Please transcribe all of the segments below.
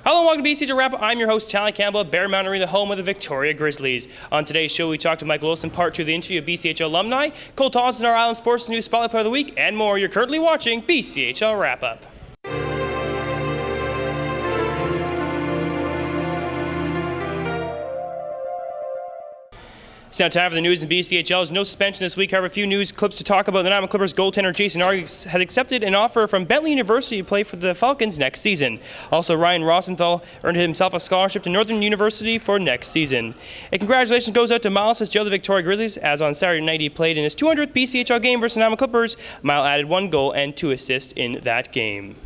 Hello and welcome to BCHL Wrap Up. I'm your host, Tali Campbell, Bear Mountain Arena, the home of the Victoria Grizzlies. On today's show, we talked to Michael Olson, part 2 of the interview of BCHL alumni, Cole Todd is our Island Sports News Spotlight Player of the Week, and more. You're currently watching BCHL Wrap Up. It's now time for the news in BCHL. There's no suspension this week. However, a few news clips to talk about. The Nanaimo Clippers goaltender Jason Argus has accepted an offer from Bentley University to play for the Falcons next season. Also, Ryan Rosenthal earned himself a scholarship to Northern University for next season. A congratulations goes out to Miles Fitzgerald of the Victoria Grizzlies, as on Saturday night he played in his 200th BCHL game versus Nanaimo Clippers. Miles added 1 goal and 2 assists in that game.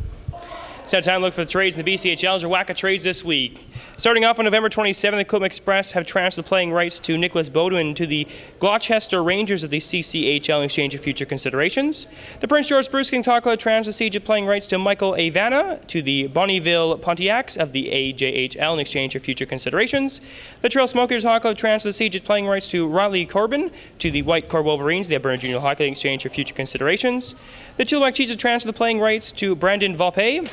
It's now time to look for the trades in the BCHL. Your whack of trades this week. Starting off on November 27th, the Cookman Express have transferred the playing rights to Nicholas Bodwin to the Gloucester Rangers of the CCHL in exchange for future considerations. The Prince George Spruce King Talk Club transferred the siege of playing rights to Michael Avana to the Bonneville Pontiacs of the AJHL in exchange for future considerations. The Trail Smokers Hockey Club transferred the siege of playing rights to Riley Corbin to the White Cord Wolverines of the Alberta Junior Hockey League in exchange for future considerations. The Chilliwack Chiefs have transferred the playing rights to Brandon Valpe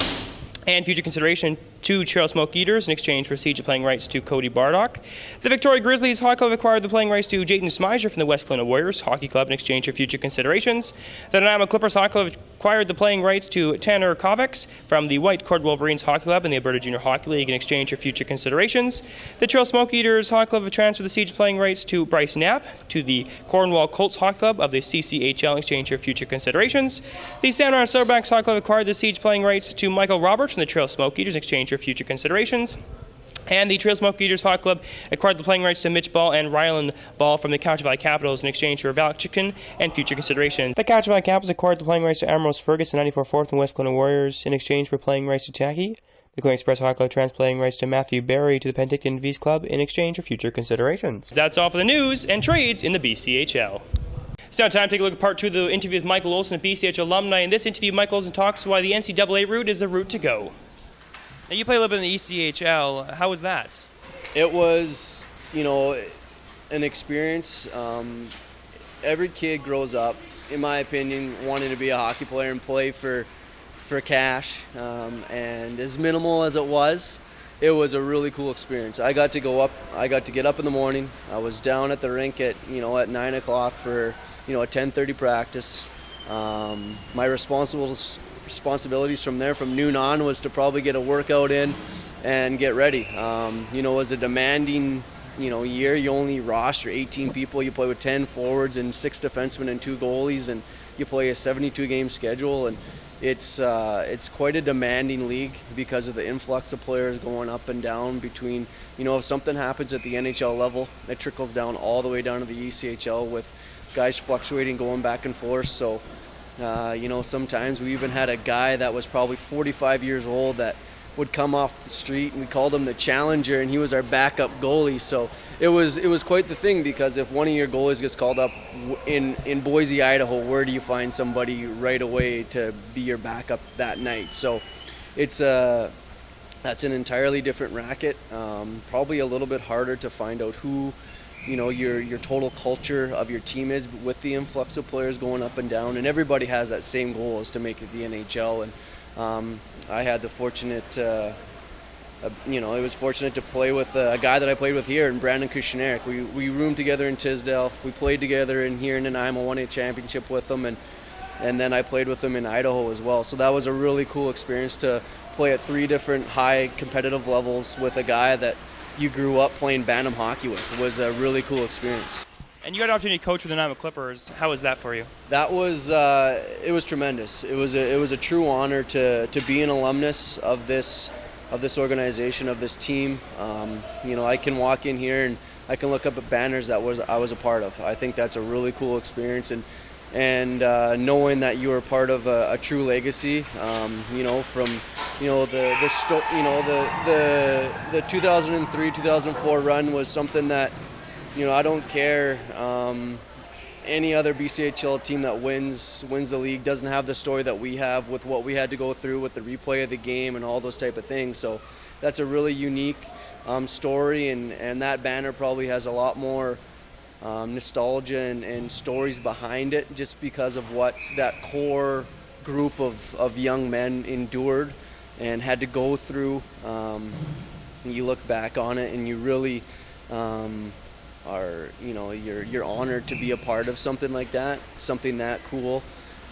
and future consideration to Trail Smoke Eaters in exchange for siege of playing rights to Cody Bardock. The Victoria Grizzlies Hockey Club acquired the playing rights to Jayden Smiser from the West Kelowna Warriors Hockey Club in exchange for future considerations. The Nanaimo Clippers Hockey Club acquired the playing rights to Tanner Kovacs from the White Cord Wolverines Hockey Club and the Alberta Junior Hockey League in exchange for future considerations. The Trail Smoke Eaters Hockey Club have transferred the siege of playing rights to Bryce Knapp to the Cornwall Colts Hockey Club of the CCHL in exchange for future considerations. The Santa Ana Silverbacks Hockey Club acquired the siege playing rights to Michael Roberts from the Trail Smoke Eaters in exchange for future considerations. And the Trail Smoke Eaters Hockey Club acquired the playing rights to Mitch Ball and Ryland Ball from the Cowichan Valley Capitals in exchange for Valak Chicken and future consideration. The Cowichan Valley Capitals acquired the playing rights to Ambrose Ferguson, 94 4th and West Kelowna Warriors in exchange for playing rights to Tacky. The Cookman Express Hockey Club transferred playing rights to Matthew Barry to the Penticton V's Club in exchange for future considerations. That's all for the news and trades in the BCHL. It's now time to take a look at part 2 of the interview with Michael Olson, a BCHL alumni. In this interview, Michael Olson talks why the NCAA route is the route to go. Now, you play a little bit in the ECHL. How was that? It was, an experience. Every kid grows up, in my opinion, wanting to be a hockey player and play for cash. And as minimal as it was a really cool experience. I got to get up in the morning. I was down at the rink at 9 o'clock for, a 10:30 practice. My responsibilities from there, from noon on, was to probably get a workout in and get ready. It was a demanding, year. You only roster 18 people. You play with 10 forwards and 6 defensemen and 2 goalies, and you play a 72-game schedule. And it's quite a demanding league because of the influx of players going up and down between, if something happens at the NHL level, it trickles down all the way down to the ECHL with guys fluctuating, going back and forth. So sometimes we even had a guy that was probably 45 years old that would come off the street, and we called him the challenger, and he was our backup goalie. So it was quite the thing, because if one of your goalies gets called up in Boise, Idaho, where do you find somebody right away to be your backup that night? So that's an entirely different racket. Probably a little bit harder to find out who your total culture of your team is with the influx of players going up and down, and everybody has that same goal, is to make it the NHL. And I had the fortunate, it was fortunate to play with a guy that I played with here, and Brandon Kushnerek. We roomed together in Tisdale. We played together here in Nanaimo, won a championship with him, and then I played with him in Idaho as well. So that was a really cool experience to play at 3 different high competitive levels with a guy that you grew up playing Bantam hockey with. It was a really cool experience. And you had an opportunity to coach with the Nanaimo Clippers. How was that for you? That was it was tremendous. It was a true honor to be an alumnus of this organization, of this team. I can walk in here and I can look up at banners that I was a part of. I think that's a really cool experience, and knowing that you were part of a true legacy. From the 2003-2004 run was something that, I don't care. Any other BCHL team that wins the league doesn't have the story that we have with what we had to go through with the replay of the game and all those type of things. So that's a really unique story, and that banner probably has a lot more nostalgia and stories behind it, just because of what that core group of young men endured and had to go through. You look back on it and you really are, you're honored to be a part of something like that, something that cool,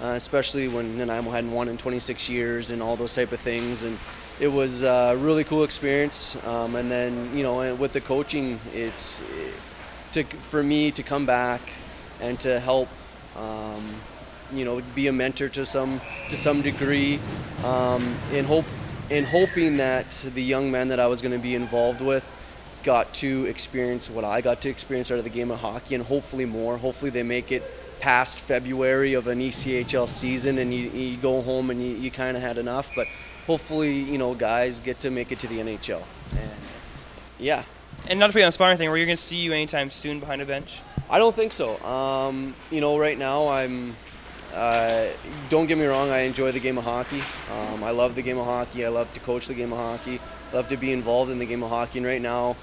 especially when Nanaimo hadn't won in 26 years and all those type of things. And it was a really cool experience. And then, with the coaching, for me to come back and to help, be a mentor to some degree, in hoping that the young men that I was going to be involved with got to experience what I got to experience out of the game of hockey, and hopefully more. Hopefully they make it past February of an ECHL season and you go home and you kind of had enough. But hopefully, guys get to make it to the NHL. And yeah. And not to be on the spot or anything, were you going to see you anytime soon behind a bench? I don't think so. Right now I'm. Don't get me wrong, I enjoy the game of hockey. I love the game of hockey. I love to coach the game of hockey. I love to be involved in the game of hockey. And right now,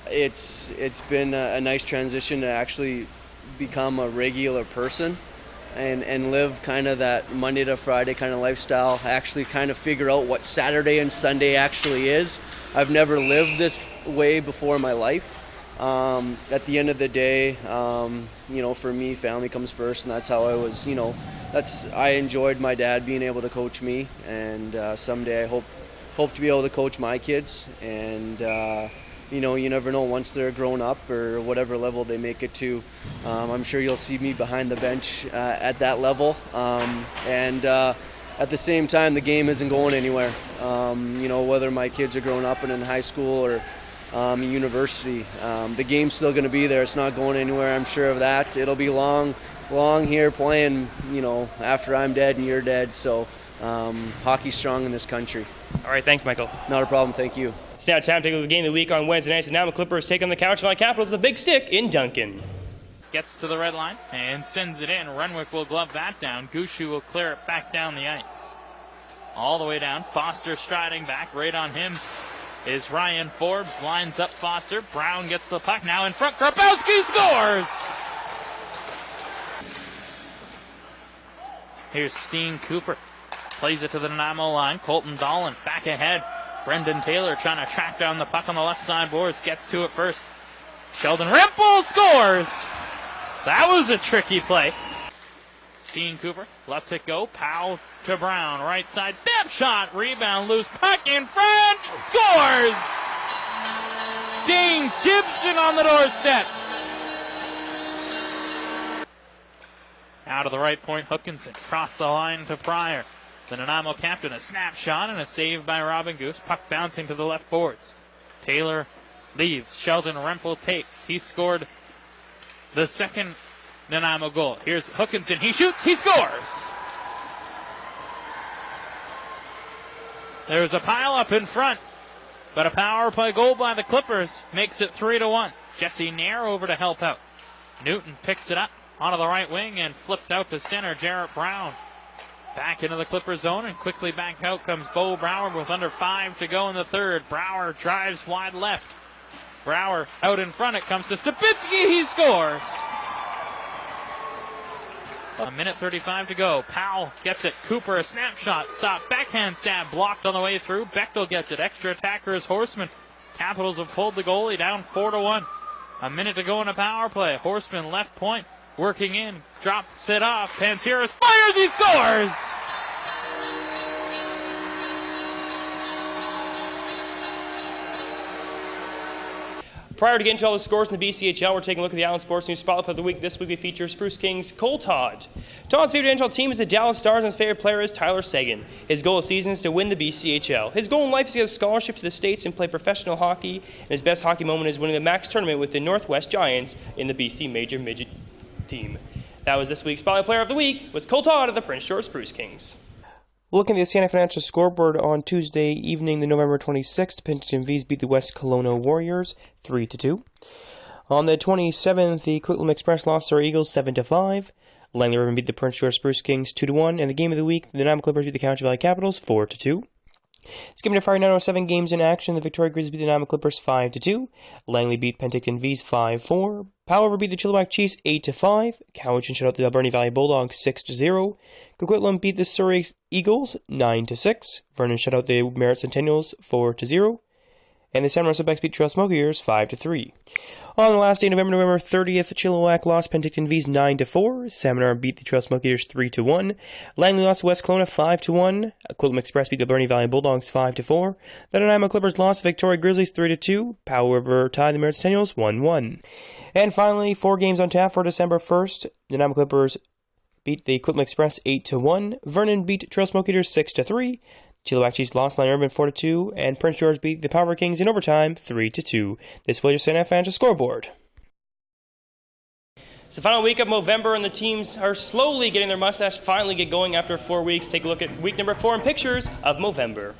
it's been a nice transition to actually become a regular person and live kind of that Monday to Friday kind of lifestyle. Actually kind of figure out what Saturday and Sunday actually is. I've never lived this way before in my life. At the end of the day, for me, family comes first, and that's how I was, I enjoyed my dad being able to coach me, and someday I hope to be able to coach my kids. And you never know, once they're grown up or whatever level they make it to, I'm sure you'll see me behind the bench at that level. And at the same time, the game isn't going anywhere. Whether my kids are growing up and in high school or university, the game's still going to be there. It's not going anywhere, I'm sure of that. It'll be long here playing, after I'm dead and you're dead. So hockey's strong in this country. All right, thanks, Michael. Not a problem, thank you. It's now time to take a look at the game of the week on Wednesday nights. And now the Clippers take on the Cowichan Capitals, the Big Stick in Duncan. Gets to the red line and sends it in. Renwick will glove that down. Gushu will clear it back down the ice. All the way down. Foster striding back. Right on him is Ryan Forbes. Lines up Foster. Brown gets the puck. Now in front. Grabowski scores! Here's Steen Cooper. Plays it to the Nanaimo line. Colton Dolan back ahead. Brendan Taylor trying to track down the puck on the left side boards. Gets to it first. Sheldon Rempel scores! That was a tricky play. Steen Cooper lets it go. Powell to Brown. Right side. Snapshot. Rebound. Loose puck in front. Scores! Dane Gibson on the doorstep. Out of the right point, Hookinson. Cross the line to Pryor. The Nanaimo captain, a snapshot and a save by Robin Goose. Puck bouncing to the left boards. Taylor leaves. Sheldon Rempel takes. He scored the second Nanaimo goal. Here's Hookinson. He shoots. He scores. There's a pile up in front, but a power play goal by the Clippers makes it 3-1. Jesse Nair over to help out. Newton picks it up onto the right wing and flipped out to center. Jarrett Brown back into the Clipper zone, and quickly back out comes Bo Brower with under 5 to go in the third. Brower drives wide left. Brower out in front. It comes to Sapitsky. He scores. A minute 35 to go. Powell gets it. Cooper a snapshot. Stop. Backhand stab blocked on the way through. Bechtel gets it. Extra attacker is Horseman. Capitals have pulled the goalie down 4-1. A minute to go in a power play. Horseman left point. Working in, drops it off. Panteras fires, he scores! Prior to getting to all the scores in the BCHL, we're taking a look at the Island Sports News Spotlight of the Week. This week we feature Spruce Kings' Cole Todd. Todd's favorite NHL team is the Dallas Stars, and his favorite player is Tyler Seguin. His goal this season is to win the BCHL. His goal in life is to get a scholarship to the States and play professional hockey, and his best hockey moment is winning the Max tournament with the Northwest Giants in the BC Major Midget team. That was this week's Spotlight Player of the Week, was Cole Todd of the Prince George Spruce Kings. Looking at the Siena Financial scoreboard on Tuesday evening, the November 26th, Penticton V's beat the West Kelowna Warriors 3-2. On the 27th, the Coquitlam Express lost to our Eagles 7-5. Langley Ribbon beat the Prince George Spruce Kings 2-1, and the game of the week, the Nanaimo Clippers beat the Cowichan Valley Capitals 4-2. Skipping to Friday night, 7 games in action. The Victoria Grizzlies beat the Nanaimo Clippers 5-2. Langley beat Penticton V's 5-4. Powell beat the Chilliwack Chiefs 8-5. Cowichan shut out the Alberni Valley Bulldogs 6-0. Coquitlam beat the Surrey Eagles 9-6. Vernon shut out the Merritt Centennials 4-0. And the San Marcos Becks beat Trail Smokiers 5-3. On the last day, November 30th, Chilliwack lost Penticton V's 9-4. Seminar beat the Trail Smokiers 3-1. Langley lost West Kelowna 5-1. Coquitlam Express beat the Alberni Valley Bulldogs 5-4. The Nanaimo Clippers lost Victoria Grizzlies 3-2. Powell River tied the Merritt Centennials 1-1. And finally, 4 games on tap for December 1st. The Nanaimo Clippers beat the Coquitlam Express 8-1. Vernon beat Trail Smokiers 6-3. Chilliwack Chiefs lost Line Urban 4-2, and Prince George beat the Power Kings in overtime 3-2. This was your St. Financial Scoreboard. It's the final week of November, and the teams are slowly getting their mustache finally get going after 4 weeks. Take a look at week number 4 and pictures of Movember.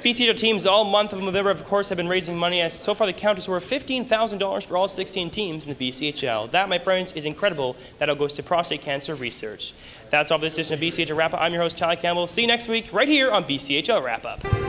BCHL teams all month of November, of course, have been raising money, as so far the count is over $15,000 for all 16 teams in the BCHL. That, my friends, is incredible. That all goes to prostate cancer research. That's all for this edition of BCHL Wrap Up. I'm your host, Tali. See you next week right here on BCHL Wrap Up.